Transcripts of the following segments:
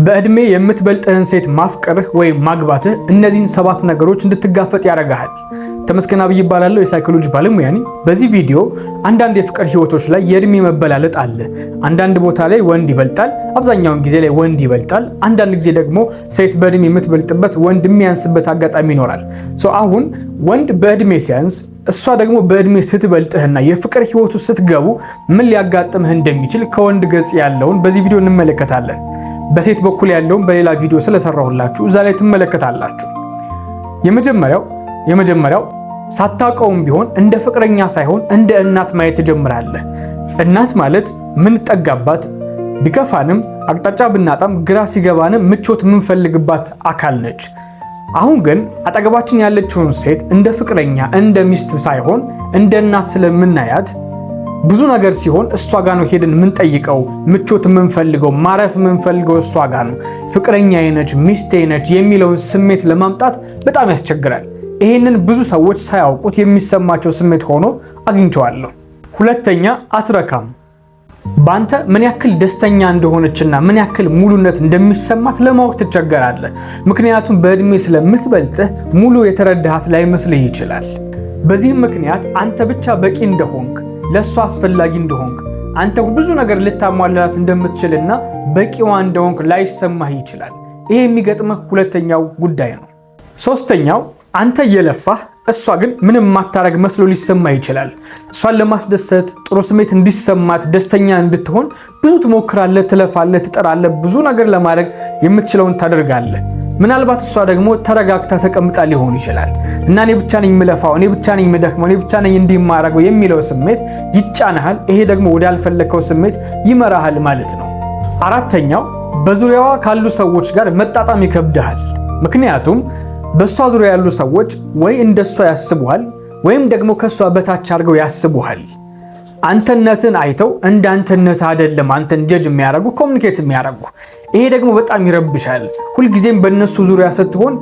በእድሜ የምትበልጥህን ሴት ማፍቀርህ ወይም ማግባትህ እነዚህን 7 ነገሮች እንድትጋፈጥ ያደርጋል። ተመስገን አብይ ይባላለሁ፣ የሳይኮሎጂ ባለሙያ ነኝ። በዚህ ቪዲዮ አንዳንድ የፍቅር ህይወቶች ላይ የእድሜ መበላለጥ አለ። አንዳንድ ቦታ ላይ ወንድ ይበልጣል፣ አብዛኛውን ጊዜ ላይ ወንድ ይበልጣል። አንዳንድ ጊዜ ደግሞ ሴት በእድሜ የምትበልጥበት ወንድ የሚያንስበት አጋጣሚ ይኖራል። አሁን ወንድ በእድሜ ሲያንስ እሷ ደግሞ በእድሜ ስትበልጥህና የፍቅር ህይወቱ ስትገቡ ምን ሊያጋጥምህ እንደሚችል ከወንድ ገጽ ያለውን በዚህ ቪዲዮ እንመለከታለን። በሴት በኩል ያለውን በሌላ ቪዲዮ ስለሰራሁላችሁ እዛ ላይ ትመለከታላችሁ። የመጀመሪያው ሳታውቀውም ቢሆን እንደ ፍቅረኛ ሳይሆን እንደ እናት ማየት ትጀምራለህ። እናት ማለት ምንጠጋባት፣ ቢከፋንም አቅጣጫ ብናጣም ግራ ሲገባንም ምቾት የምንፈልግባት አካል ነች። አሁን ግን አጠገባችን ያለችውን ሴት እንደ ፍቅረኛ እንደ ሚስት ሳይሆን እንደ እናት ስለምናያት ብዙ ነገር ሲሆን እሷ ጋር ነው ሄደን የምንጠይቀው፣ ምቾት የምንፈልገው፣ ማረፍ የምንፈልገው እሷ ጋር ነው። ፍቅረኛዬ ነች፣ ሚስቴ ነች የሚለውን ስሜት ለማምጣት በጣም ያስቸግራል። ይሄንን ብዙ ሰዎች ሳያውቁት የሚሰማቸው ስሜት ሆኖ አግኝቼዋለሁ። ሁለተኛ፣ አትረካም። ባንተ ምን ያክል ደስተኛ እንደሆነችና ምን ያክል ሙሉነት እንደሚሰማት ለማወቅ ትቸገራለህ። ምክንያቱም በእድሜ ስለምትበልጥህ ሙሉ የተረዳሃት ላይመስልህ ይችላል። በዚህም ምክንያት አንተ ብቻ በቂ እንደሆንክ፣ ለሷ አስፈላጊ እንደሆንክ፣ አንተ ብዙ ነገር ልታሟላላት እንደምትችልና በቂዋ እንደሆንክ ላይሰማህ ይችላል። ይሄ የሚገጥምህ ሁለተኛው ጉዳይ ነው። ሶስተኛው፣ አንተ እየለፋህ እሷ ግን ምንም ማታረግ መስሎ ሊሰማ ይችላል። እሷን ለማስደሰት ጥሩ ስሜት እንዲሰማት ደስተኛ እንድትሆን ብዙ ትሞክራለህ፣ ትለፋለህ፣ ትጠራለህ፣ ብዙ ነገር ለማድረግ የምትችለውን ታደርጋለህ። ምናልባት እሷ ደግሞ ተረጋግታ ተቀምጣ ሊሆን ይችላል እና እኔ ብቻ ነኝ የምለፋው፣ እኔ ብቻ ነኝ የምደክመው፣ እኔ ብቻ ነኝ እንዲህ የማደርገው የሚለው ስሜት ይጫናሃል። ይሄ ደግሞ ወዳልፈለከው ስሜት ይመራሃል ማለት ነው። አራተኛው፣ በዙሪያዋ ካሉ ሰዎች ጋር መጣጣም ይከብድሃል። ምክንያቱም በሷ ዙሪያ ያሉ ሰዎች ወይ እንደሷ ያስቡሃል ወይም ደግሞ ከሷ በታች አድርገው ያስቡሃል። አንተነትን አይተው እንደ አንተነት አይደለም አንተን ጀጅ የሚያደርጉ ኮሙኒኬት የሚያደርጉ። ይሄ ደግሞ በጣም ይረብሻል። ሁልጊዜም በእነሱ ዙሪያ ስትሆን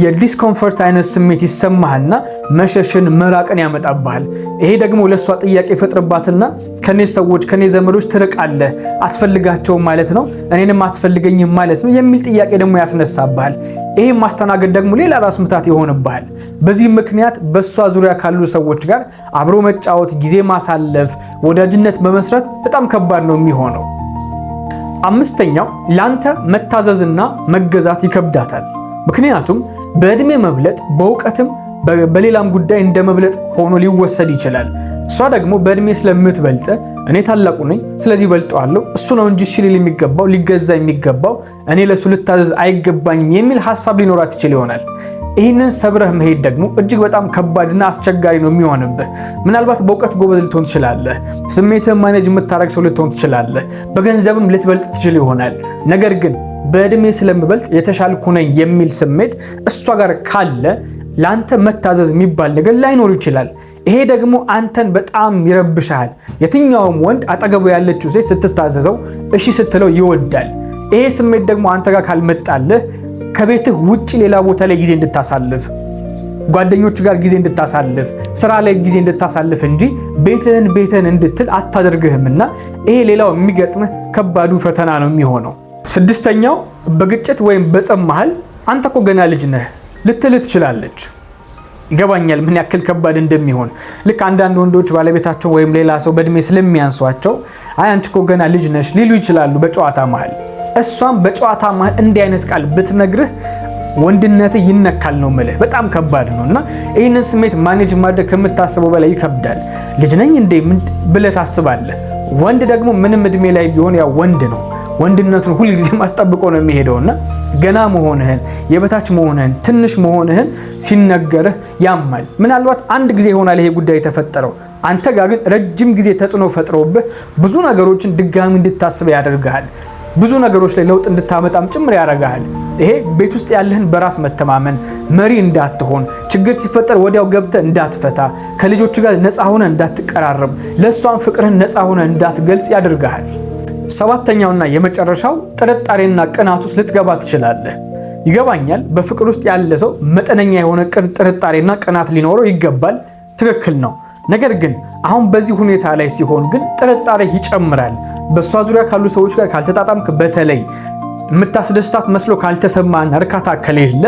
የዲስኮምፈርት አይነት ስሜት ይሰማህና መሸሽን መራቅን ያመጣብሃል። ይሄ ደግሞ ለሷ ጥያቄ ፈጥርባትና ከኔ ሰዎች ከኔ ዘመዶች ትርቃለህ፣ አትፈልጋቸውም ማለት ነው፣ እኔንም አትፈልገኝም ማለት ነው የሚል ጥያቄ ደግሞ ያስነሳብሃል። ይሄ ማስተናገድ ደግሞ ሌላ ራስ ምታት ይሆንብሃል። በዚህ ምክንያት በሷ ዙሪያ ካሉ ሰዎች ጋር አብሮ መጫወት፣ ጊዜ ማሳለፍ፣ ወዳጅነት መመስረት በጣም ከባድ ነው የሚሆነው። አምስተኛው፣ ላንተ መታዘዝና መገዛት ይከብዳታል። ምክንያቱም በእድሜ መብለጥ በእውቀትም በሌላም ጉዳይ እንደ መብለጥ ሆኖ ሊወሰድ ይችላል። እሷ ደግሞ በእድሜ ስለምትበልጥ እኔ ታላቁ ነኝ ስለዚህ በልጠዋለሁ፣ እሱ ነው እንጂ ሊል የሚገባው ሊገዛ የሚገባው፣ እኔ ለሱ ልታዘዝ አይገባኝም የሚል ሐሳብ ሊኖራት ይችል ይሆናል። ይህንን ሰብረህ መሄድ ደግሞ እጅግ በጣም ከባድና አስቸጋሪ ነው የሚሆንብህ። ምናልባት በእውቀት ጎበዝ ልትሆን ትችላለህ፣ ስሜትህን ማኔጅ የምታደርግ ሰው ልትሆን ትችላለህ፣ በገንዘብም ልትበልጥ ትችል ይሆናል። ነገር ግን በእድሜ ስለምበልጥ የተሻልኩ ነኝ የሚል ስሜት እሷ ጋር ካለ ላንተ መታዘዝ የሚባል ነገር ላይኖር ይችላል። ይሄ ደግሞ አንተን በጣም ይረብሻል። የትኛውም ወንድ አጠገቡ ያለችው ሴት ስትታዘዘው እሺ ስትለው ይወዳል። ይሄ ስሜት ደግሞ አንተ ጋር ካልመጣልህ ከቤትህ ውጪ ሌላ ቦታ ላይ ጊዜ እንድታሳልፍ፣ ጓደኞች ጋር ጊዜ እንድታሳልፍ፣ ስራ ላይ ጊዜ እንድታሳልፍ እንጂ ቤትህን እንድትል አታደርግህምና ይሄ ሌላው የሚገጥምህ ከባዱ ፈተና ነው የሚሆነው። ስድስተኛው፣ በግጭት ወይም በጸብ መሃል አንተ እኮ ገና ልጅ ነህ ልትል ትችላለች። ይገባኛል ምን ያክል ከባድ እንደሚሆን። ልክ አንዳንድ ወንዶች ባለቤታቸው ወይም ሌላ ሰው በእድሜ ስለሚያንሷቸው አይ አንቺ እኮ ገና ልጅ ነሽ ሊሉ ይችላሉ በጨዋታ መሃል። እሷም በጨዋታ መሃል እንዲህ አይነት ቃል ብትነግርህ ወንድነት ይነካል ነው የምልህ። በጣም ከባድ ነውና ይህንን ስሜት ማኔጅ ማድረግ ከምታስበው በላይ ይከብዳል። ልጅ ነኝ እንዴ ብለህ ታስባለህ። ወንድ ደግሞ ምንም እድሜ ላይ ቢሆን ያው ወንድ ነው። ወንድነቱን ሁል ጊዜ ማስጠብቆ ነው የሚሄደውና ገና መሆንህን፣ የበታች መሆንህን፣ ትንሽ መሆንህን ሲነገርህ ያማል። ምናልባት አንድ ጊዜ ይሆናል ይሄ ጉዳይ የተፈጠረው፣ አንተ ጋር ግን ረጅም ጊዜ ተጽዕኖ ፈጥሮብህ ብዙ ነገሮችን ድጋሚ እንድታስብ ያደርግሃል። ብዙ ነገሮች ላይ ለውጥ እንድታመጣም ጭምር ያደርግሃል። ይሄ ቤት ውስጥ ያለህን በራስ መተማመን፣ መሪ እንዳትሆን፣ ችግር ሲፈጠር ወዲያው ገብተህ እንዳትፈታ፣ ከልጆች ጋር ነፃ ሆነህ እንዳትቀራረብ፣ ለእሷን ፍቅርህን ነፃ ሆነህ እንዳትገልጽ ያደርግሃል። ሰባተኛውና የመጨረሻው፣ ጥርጣሬና ቅናት ውስጥ ልትገባ ትችላለህ። ይገባኛል በፍቅር ውስጥ ያለ ሰው መጠነኛ የሆነ ጥርጣሬና ቅናት ሊኖረው ይገባል። ትክክል ነው። ነገር ግን አሁን በዚህ ሁኔታ ላይ ሲሆን ግን ጥርጣሬ ይጨምራል። በሷ ዙሪያ ካሉ ሰዎች ጋር ካልተጣጣምክ በተለይ የምታስደስታት መስሎ ካልተሰማና እርካታ ከሌለ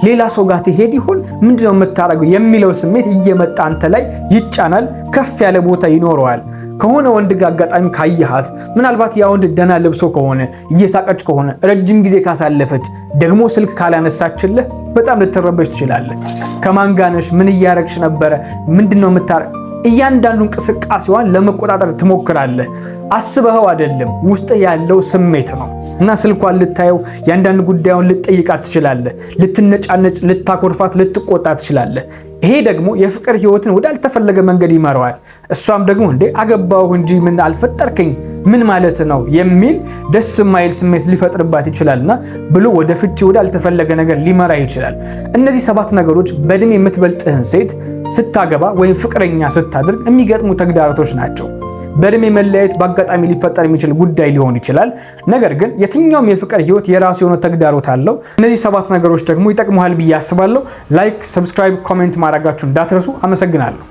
ሌላ ሰው ጋር ትሄድ ይሆን ምንድነው የምታረገው የሚለው ስሜት እየመጣ አንተ ላይ ይጫናል። ከፍ ያለ ቦታ ይኖረዋል። ከሆነ ወንድ ጋር አጋጣሚ ካየሃት ምናልባት ያ ወንድ ደና ለብሶ ከሆነ እየሳቀች ከሆነ ረጅም ጊዜ ካሳለፈች ደግሞ ስልክ ካላነሳችልህ በጣም ልትረበሽ ትችላለህ። ከማን ጋር ነሽ? ምን እያረግሽ ነበረ? ምንድነው የምታረግ? እያንዳንዱ እንቅስቃሴዋን ለመቆጣጠር ትሞክራለህ። አስበኸው አይደለም፣ ውስጥ ያለው ስሜት ነው። እና ስልኳን ልታየው ያንዳንዱ ጉዳዩን ልትጠይቃት ትችላለህ። ልትነጫነጭ፣ ልታኮርፋት፣ ልትቆጣ ትችላለህ። ይሄ ደግሞ የፍቅር ህይወትን ወዳልተፈለገ መንገድ ይመራዋል። እሷም ደግሞ እንዴ አገባሁ እንጂ ምን አልፈጠርከኝ ምን ማለት ነው የሚል ደስ የማይል ስሜት ሊፈጥርባት ይችላልና ብሎ ወደ ፍቺ ወዳልተፈለገ ነገር ሊመራ ይችላል። እነዚህ 7 ነገሮች በእድሜ የምትበልጥህን ሴት ስታገባ ወይም ፍቅረኛ ስታደርግ የሚገጥሙ ተግዳሮቶች ናቸው። በእድሜ መለያየት በአጋጣሚ ሊፈጠር የሚችል ጉዳይ ሊሆን ይችላል። ነገር ግን የትኛውም የፍቅር ህይወት የራሱ የሆነ ተግዳሮት አለው። እነዚህ 7 ነገሮች ደግሞ ይጠቅሙሃል ብዬ አስባለሁ። ላይክ፣ ሰብስክራይብ፣ ኮሜንት ማድረጋችሁን እንዳትረሱ። አመሰግናለሁ።